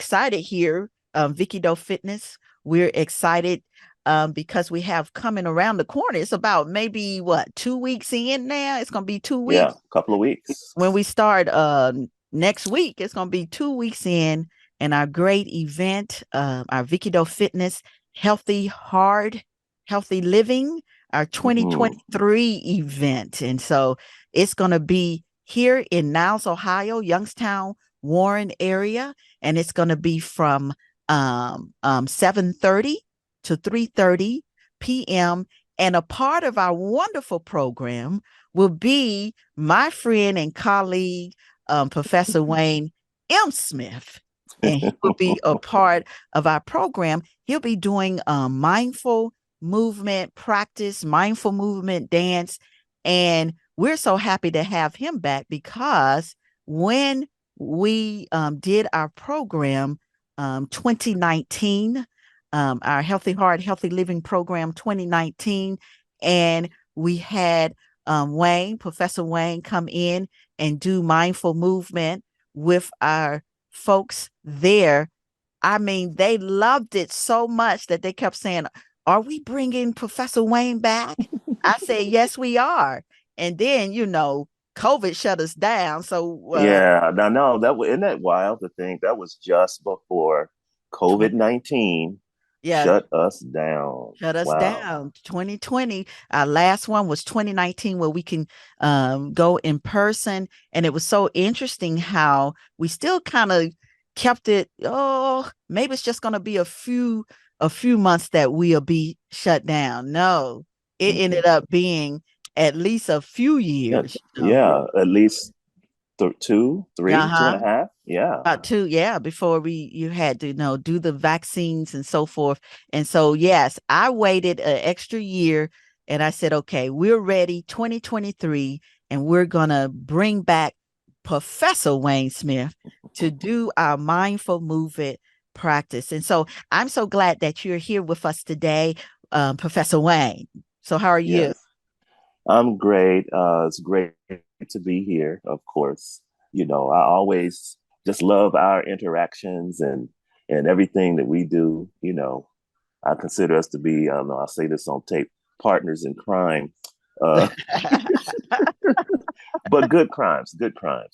excited here, Vicky Doe Fitness. We're excited because we have coming around the corner. It's about maybe what, 2 weeks in now. It's gonna be two Yeah, weeks a couple of weeks. when we start next week. It's gonna be 2 weeks in, and our great event, our Vicky Doe Fitness Healthy Hard Healthy Living, our Mhm. 2023 event. And so it's gonna be here in Niles, Ohio, Youngstown, Warren area, and it's gonna be from 7:30 to 3:30 p.m. And a part of our wonderful program will be my friend and colleague, Professor Wayne M. Smith. And he will be a part of our program. He'll be doing mindful movement practice, mindful movement dance. And we're so happy to have him back because when we did our program 2019, our Healthy Heart, Healthy Living program 2019, and we had Wayne, Professor Wayne, come in and do mindful movement with our folks there. I mean, they loved it so much that they kept saying, "Are we bringing Professor Wayne back?" I said, "Yes, we are." And then, COVID shut us down. So, Yeah, no, isn't that wild to think that was just before 20, COVID-19 yeah, shut us down. shut us Wow. down. 2020. Our last one was 2019, where we can go in person. And it was so interesting how we still kind of kept it. Oh, maybe it's just going to be a few months that we'll be shut down. No, it Mhm. ended up being at least a few Yeah, years. yeah, at least two, three, two and a Uh-huh. half. Yeah. About two, yeah, before you had to, do the vaccines and so forth. And so, yes, I waited an extra year and I said, okay, we're ready 2023, and we're gonna bring back Professor Wayne Smith to do our mindful movement practice. And so I'm so glad that you're here with us today, Professor Wayne. So how are you? Yes. I'm great. It's great to be here, of course. I always just love our interactions and everything that we do. I consider us to be, I'll say this on tape, partners in crime. Uh, but good crimes,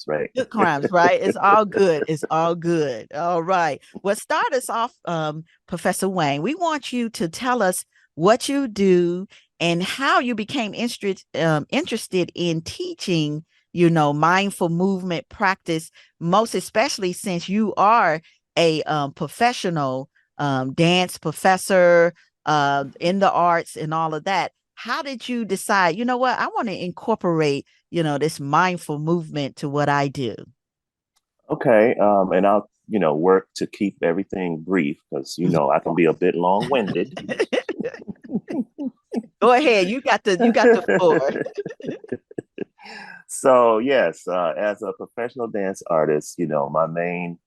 right? Good crimes, right? It's all good. It's all good. All right. Well, start us off, Professor Wayne. We want you to tell us what you do and how you became interested in teaching, mindful movement practice, most especially since you are a professional dance professor in the arts and all of that. How did you decide, what, I want to incorporate this mindful movement to what I do? Okay. And I'll, work to keep everything brief because, I can be a bit long-winded. Go ahead. You got the floor. So yes, as a professional dance artist, my main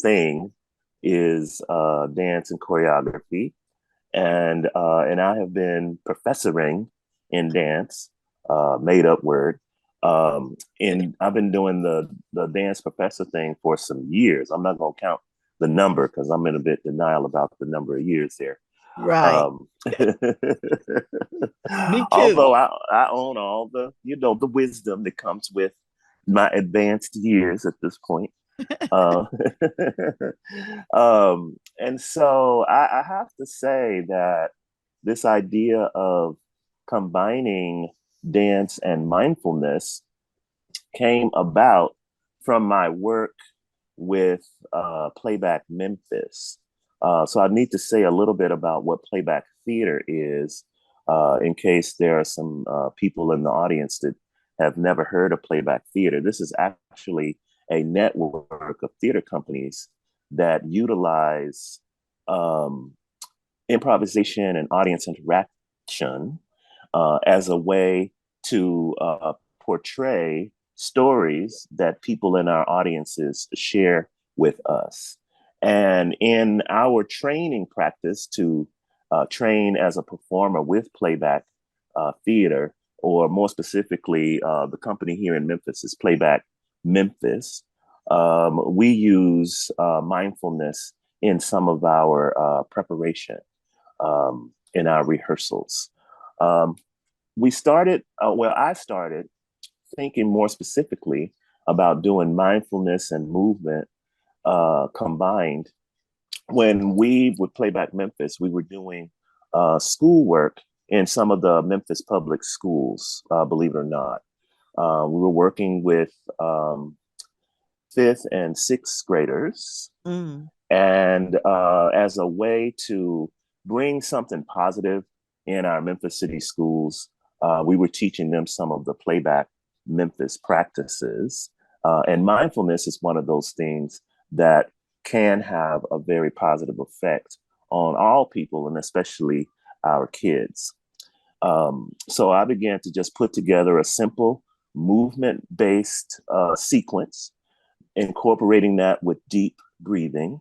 thing is dance and choreography, and I have been professoring in dance, made up word. And I've been doing the dance professor thing for some years. I'm not gonna count the number because I'm in a bit denial about the number of years there. Right. Um, Me too. although I own all the wisdom that comes with my advanced years at this point. Uh, and so I have to say that this idea of combining dance and mindfulness came about from my work with Playback Memphis. So I need to say a little bit about what playback theater is, in case there are some people in the audience that have never heard of playback theater. This is actually a network of theater companies that utilize um, improvisation and audience interaction as a way to portray stories that people in our audiences share with us. And in our training practice to train as a performer with playback theater, or more specifically, the company here in Memphis is Playback Memphis. We use mindfulness in some of our preparation in our rehearsals. Um, I started thinking more specifically about doing mindfulness and movement combined. When we would play back Memphis, we were doing schoolwork in some of the Memphis public schools, believe it or not. We were working with fifth and sixth graders. Mm. And as a way to bring something positive in our Memphis City schools, we were teaching them some of the playback Memphis practices. And mindfulness is one of those things that can have a very positive effect on all people and especially our kids. So I began to just put together a simple movement based sequence, incorporating that with deep breathing.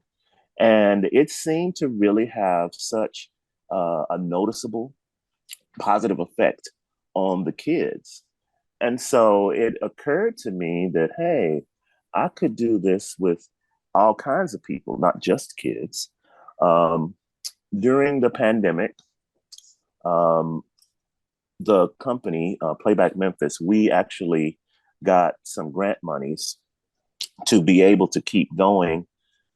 And it seemed to really have such a noticeable positive effect on the kids. And so it occurred to me that, hey, I could do this with all kinds of people, not just kids. Um, During the pandemic, um, the company, Playback Memphis, we actually got some grant monies to be able to keep going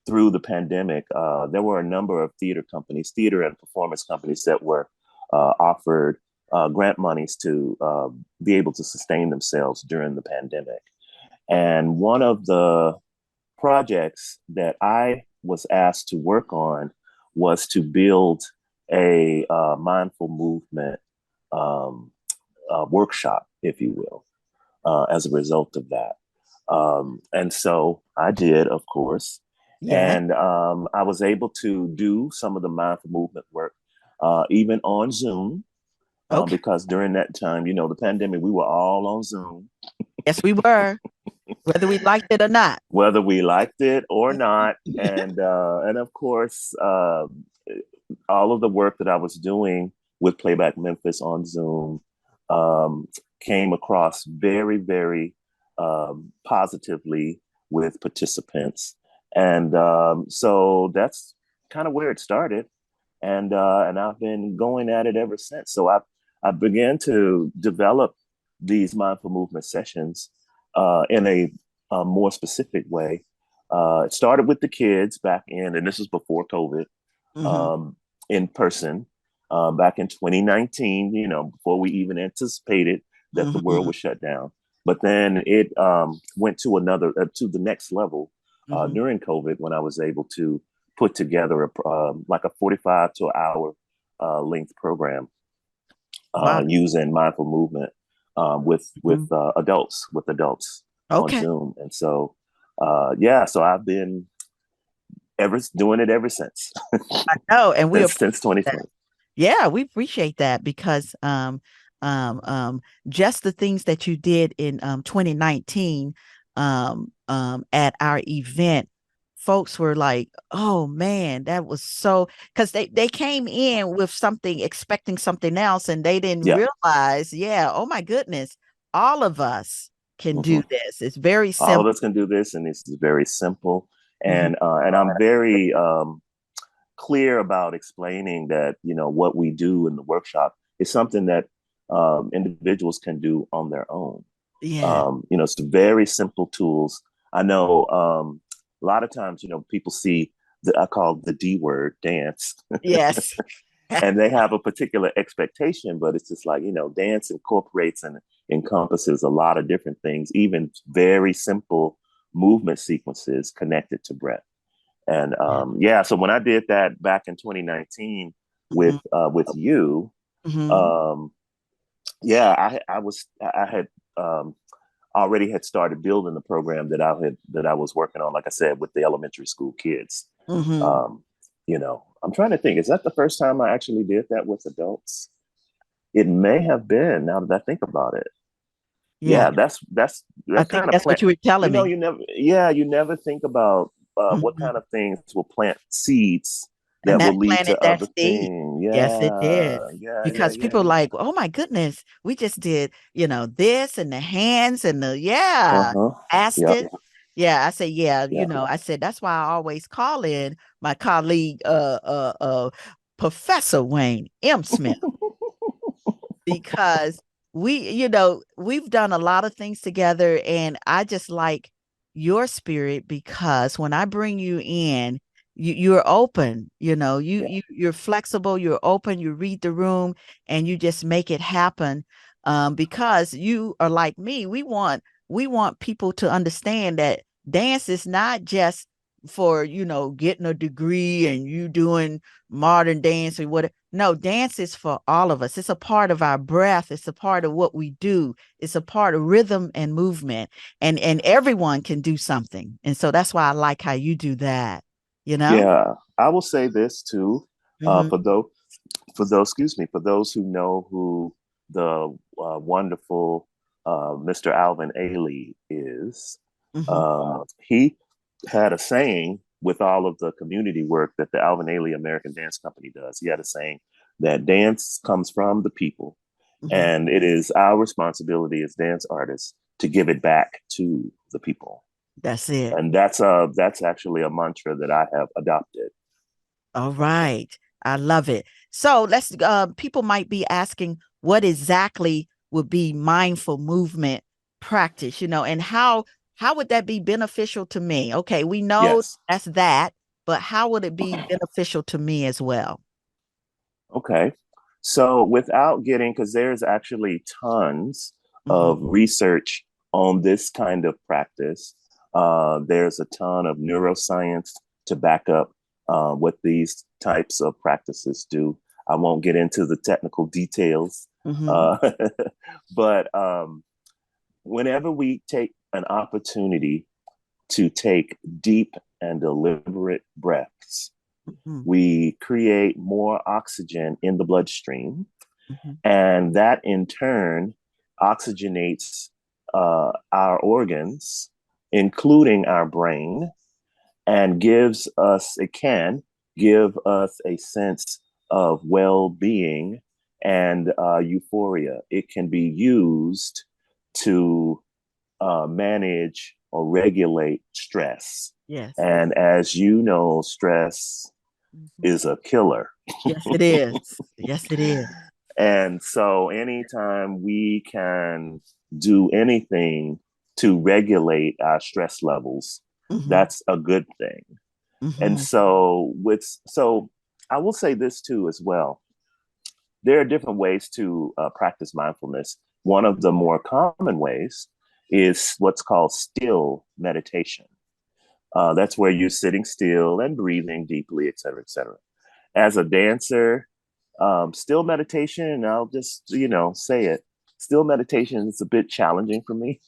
through the pandemic. There were a number of theater companies, theater and performance companies that were offered grant monies to be able to sustain themselves during the pandemic. And one of the projects that I was asked to work on was to build a mindful movement um, workshop, if you will, as a result of that. And so I did, of course. Yeah. And I was able to do some of the mindful movement work, even on Zoom, Okay. because during that time, the pandemic, we were all on Zoom, Yes, we were, whether we liked it or not. whether we liked it or not. And of course, all of the work that I was doing with Playback Memphis on Zoom um, came across very, very positively with participants. And so that's kind of where it started. And I've been going at it ever since. So I began to develop these mindful movement sessions in a more specific way. It started with the kids back in, and this was before COVID, Mm-hmm. um, in person back in 2019, before we even anticipated that the world Mm-hmm. was shut down. But then it went to to the next level Mm-hmm. during COVID when I was able to put together like a 45 to an hour length program Wow. using mindful movement Mm-hmm. with adults on Okay. Zoom. And so, yeah, so I've been ever doing it ever since No, and we since appreciate that. 2020. Yeah, we appreciate that because just the things that you did in 2019 at our event, folks were like, "Oh man, that was so," because they came in with something expecting something else and they didn't Yeah. realize, yeah, oh my goodness, all of us can do Hmm. this. It's very All of simple. us can do this, and this is very simple. Mhm. And I'm very clear about explaining that what we do in the workshop is something that individuals can do on their own. Yeah. It's very simple tools. I know a lot of times, people see I call the D word dance, Yes. and they have a particular expectation, but it's just like, dance incorporates and encompasses a lot of different things, even very simple movement sequences connected to breath. And Yeah. yeah, so when I did that back in 2019 Mhm. with you, Mhm. um, yeah, I had um, already had started building the program that I was working on, like I said, with the elementary school kids. Mhm. Um, I'm trying to think, is that the first time I actually did that with adults? It may have been, now that I think about it. Yeah. Yeah, I that think kind of that's plant. what you were telling me. You never think about what kind Mhm. of things will plant seeds And that that will lead planted to that other seed. things. Yes, it Yeah, did. yeah, yeah, Because yeah, people yeah. like, oh my goodness, we just did, this and the hands and the, yeah, Uh-huh. asked Yep. it. Yeah, I say, yeah, Yeah. I said that's why I always call in my colleague, Professor Wayne M. Smith, because we've done a lot of things together, and I just like your spirit because when I bring you in, you're open, Yeah. you're flexible, you're open, you read the room, and you just make it happen. Because you are like me, we want people to understand that dance is not just for getting a degree and you doing modern dance or what. No, dance is for all of us. It's a part of our breath. It's a part of what we do. It's a part of rhythm and movement. And everyone can do something. And so that's why I like how you do that, you know? Yeah. I will say this too, Mm-hmm. for excuse me, for those who know who the wonderful Mr. Alvin Ailey is, Mm-hmm. he had a saying with all of the community work that the Alvin Ailey American Dance Company does. He had a saying that dance comes from the people, Mm-hmm. and it is our responsibility as dance artists to give it back to the people. That's it. And that's actually a mantra that I have adopted. All right. I love it. So let's people might be asking what exactly would be mindful movement practice, and how would that be beneficial to me? Okay, we know Yes. that's that, but how would it be beneficial to me as well? Okay. So without getting, because there's actually tons Hmm. of research on this kind of practice. There's a ton of neuroscience to back up what these types of practices do. I won't get into the technical details, Hmm. uh, but whenever we take an opportunity to take deep and deliberate breaths, Hmm. we create more oxygen in the bloodstream, Hmm. and that in turn oxygenates our organs, including our brain, and it can give us a sense of well being and euphoria. It can be used to manage or regulate stress. Yes. And as you know, stress Hmm. is a killer. Yes, it is. Yes, it is. And so, anytime we can do anything to regulate our stress levels, Hmm. that's a good thing. And Hmm. so I will say this too as well. There are different ways to practice mindfulness. One of the more common ways is what's called still meditation. That's where you're sitting still and breathing deeply, et cetera, et cetera. As a dancer, still meditation, and I'll just, say it, still meditation is a bit challenging for me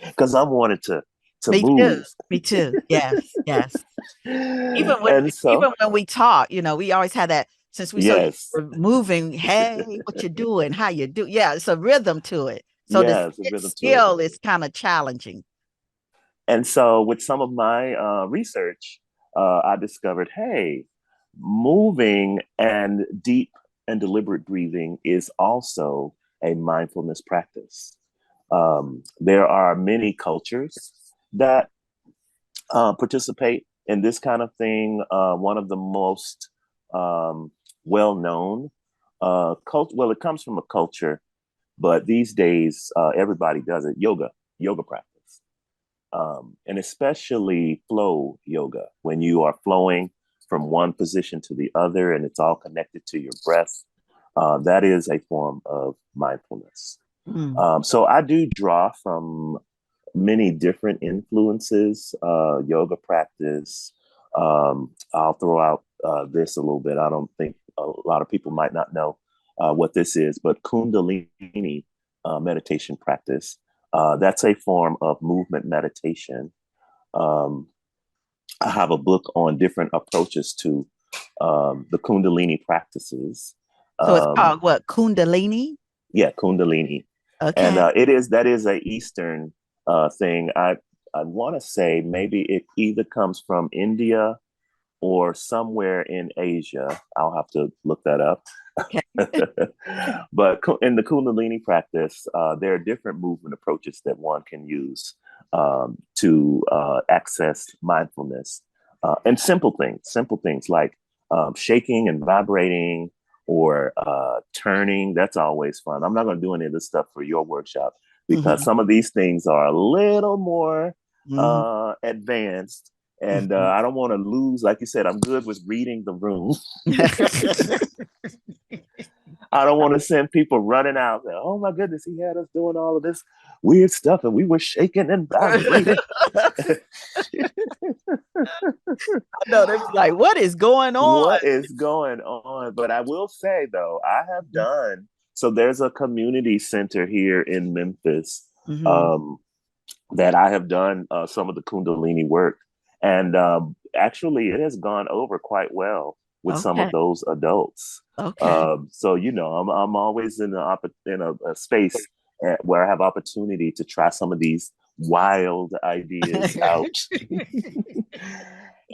because I'm wanting to Me too. move. Me too. Yes. Yes. even when And so, even when we talk, we always had that since we so used yes, to moving. Hey, what you doing? How you do? Yeah, it's a rhythm to it. So to yes, a sit rhythm to it. still is kind of challenging. And so, with some of my research, I discovered, hey, moving and deep and deliberate breathing is also a mindfulness practice. There are many cultures that participate in this kind of thing. One of the most well known well, it comes from a culture, but these days everybody does it. Yoga practice. And especially flow yoga, when you are flowing from one position to the other and it's all connected to your breath. That is a form of mindfulness. Mm. So I do draw from many different influences, yoga practice. I'll throw out this a little bit. I don't think a lot of people might not know what this is, but Kundalini meditation practice. That's a form of movement meditation. Um, I have a book on different approaches to the Kundalini practices. So it's Um, called what? Kundalini. yeah, Kundalini, and Okay. that is a Eastern thing. I want to say maybe it either comes from India or somewhere in Asia. I'll have to look that up. Okay. But in the Kundalini practice, there are different movement approaches that one can use. to access mindfulness and simple things like shaking and vibrating or turning. That's always fun. I'm not going to do any of this stuff for your workshop because Mhm. some of these things are a little more Mhm. advanced. And Mhm. I don't want to lose, like you said, I'm good with reading the room. I don't want to send people running out there. Oh my goodness, he had us doing all of this weird stuff and we were shaking and vibrating. No, they was like, what is going on? What is going on? But I will say though, I have done so. There's a community center here in Memphis Mm-hmm. um, that I have done some of the Kundalini work, and actually, it has gone over quite well with some Okay. of those adults. Okay. So I'm always in a space where I have opportunity to try some of these wild ideas out.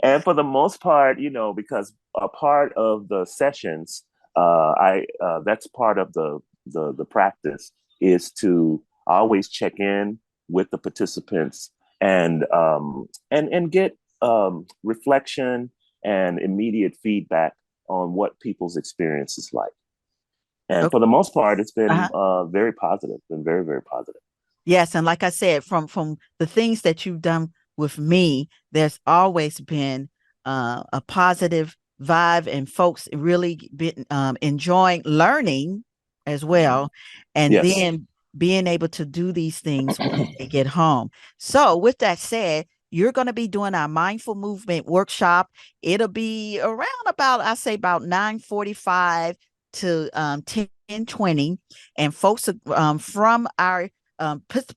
And for the most part, because a part of the sessions, I that's part of the practice is to always check in with the participants and get reflection and immediate feedback on what people's experience is like. And Okay. for the most part, it's been Uh-huh. very positive, been very, very positive. Yes, and like I said, from the things that you've done with me, there's always been a positive vibe, and folks really been enjoying learning as Mm-hmm. well, and Yes. then being able to do these things once they get home. So, with that said, you're going to be doing our mindful movement workshop. It'll be around about, I say, about 9:45 to 10:20, and folks from our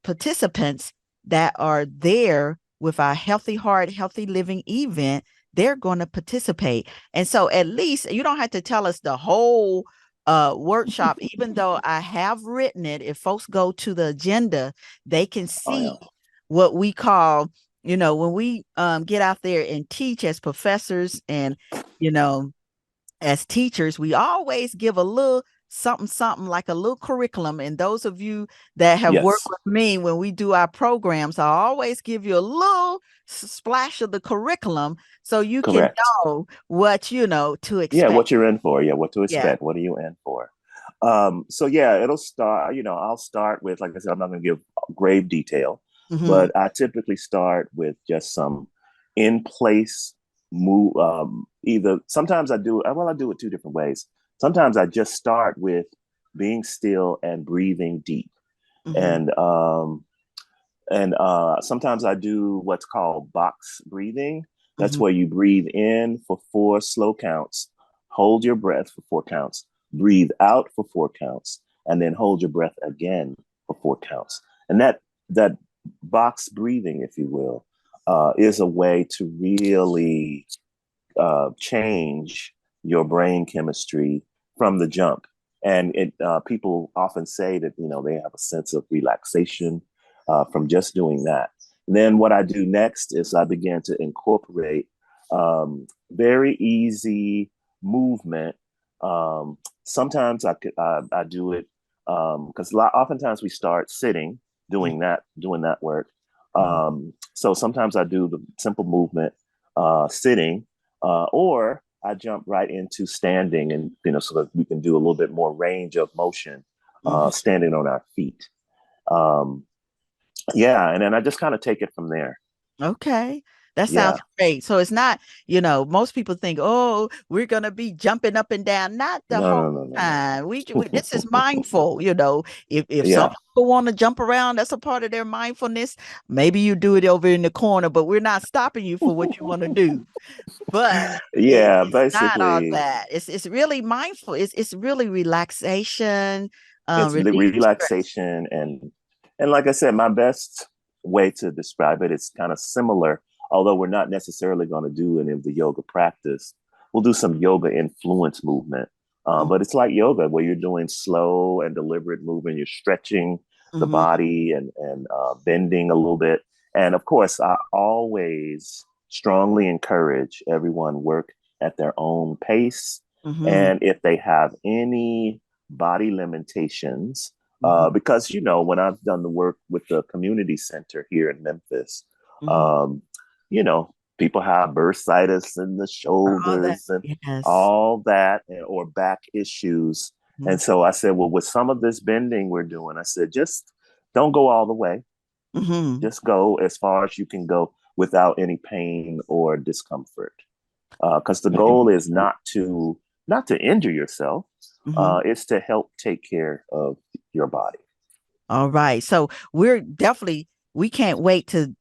participants that are there with our Healthy Heart, Healthy Living event, they're going to participate. And so at least you don't have to tell us the whole workshop, even though I have written it. If folks go to the agenda, they can Oh see yeah. what we call, when we get out there and teach as professors and, you know, as teachers, we always give a little something, something like a little curriculum. And those of you that have worked Yes. with me when we do our programs, I always give you a little splash of the curriculum so you can Correct. know what, to Yeah, expect. what you're in for. Yeah, what to Yeah. expect. What are you in for? So yeah, it'll start, I'll start with, like I said, I'm not gonna give grave detail, Mm-hmm. but I typically start with just some in place move. Either sometimes I do it two different ways. Sometimes I just start with being still and breathing deep. Mm-hmm. And sometimes I do what's called box breathing. That's Mm-hmm. where you breathe in for 4 slow counts, hold your breath for 4 counts, breathe out for 4 counts, and then hold your breath again for 4 counts. And that box breathing, if you will, is a way to really change your brain chemistry from the jump. And people often say that they have a sense of relaxation from just doing that. And then what I do next is I begin to incorporate very easy movement. Sometimes I do it because oftentimes we start sitting doing that work. Mm-hmm. So sometimes I do the simple movement sitting, or I jump right into standing, and so that we can do a little bit more range of motion, Mm-hmm. standing on our feet. Um, yeah, and then I just kind of take it from there. Okay. That sounds Yeah, great. So it's not, most people think, oh, we're going to be jumping up and down. Not the no, whole no, no, no, time. This is no. mindful, If some Yeah, people want to jump around, that's a part of their mindfulness. Maybe you do it over in the corner, but we're not stopping you for what you want to do. But yeah. it's not all Basically, that. It's really mindful. It's really relaxation, it's the relief of stress. relaxation and like I said, my best way to describe it is kind of similar, although we're not necessarily going to do any of the yoga practice. We'll do some yoga influence movement, but it's like yoga where you're doing slow and deliberate movement. You're stretching the Mm-hmm. body and bending a little bit. And of course, I always strongly encourage everyone work at their own pace. Mm-hmm. And if they have any body limitations, Mhm. Because when I've done the work with the community center here in Memphis, Mhm. um, you know, people have bursitis in the All that. shoulders and Yes. all that, or back issues. Mhm. And so I said, well, with some of this bending we're doing, I said, just don't go all the way. Mhm. Just go as far as you can go without any pain or discomfort. Because the goal is not to injure yourself. Mhm. It's to help take care of your body. All right. So we can't wait to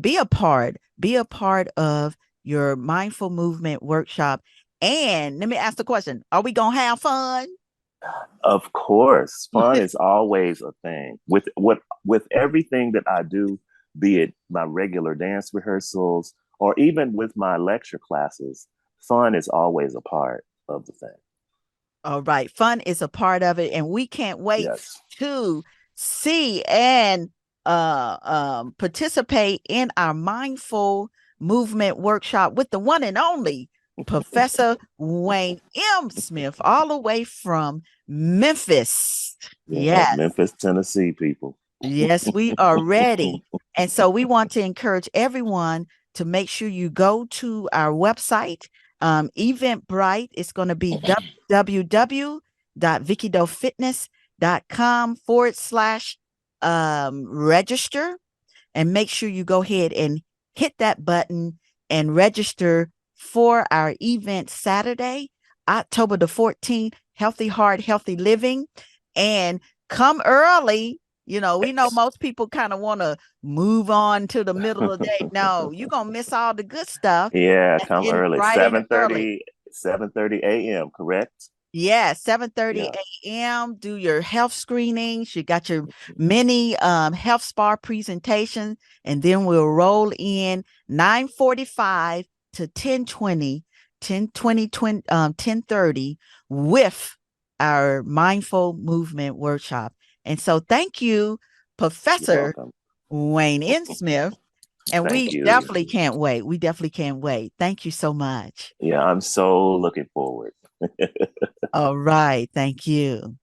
be a part of your mindful movement workshop. And let me ask the question, are we gonna have fun? Of course, fun is always a thing. With everything that I do, be it my regular dance rehearsals or even with my lecture classes, fun is always a part of the thing. All right. Fun is a part of it, and we can't wait Yes. to see and participate in our mindful movement workshop with the one and only Professor Wayne M. Smith, all the way from Memphis. Yeah, Yes. Memphis, Tennessee people. Yes, we are ready. And so we want to encourage everyone to make sure you go to our website, Eventbrite. It's going to be www.vickydofitness.com/register, and make sure you go ahead and hit that button and register for our event Saturday, October the 14th, Healthy Heart, Healthy Living. And come early. We know Yes. most people kind of want to move on to the middle of the day. No, you're going to miss all the good stuff. Yeah, That's come in early. right in early. 7:30 a.m., correct? Yeah, 7:30 Yeah. a.m. Do your health screenings. You got your mini health spa presentation, and then we'll roll in 9:45 to 10:20, 10:30 with our mindful movement workshop. And so thank you, You're Professor welcome. Wayne N. Smith. And Thank we you. definitely can't wait. We definitely can't wait. Thank you so much. Yeah, I'm so looking forward. All right. Thank you.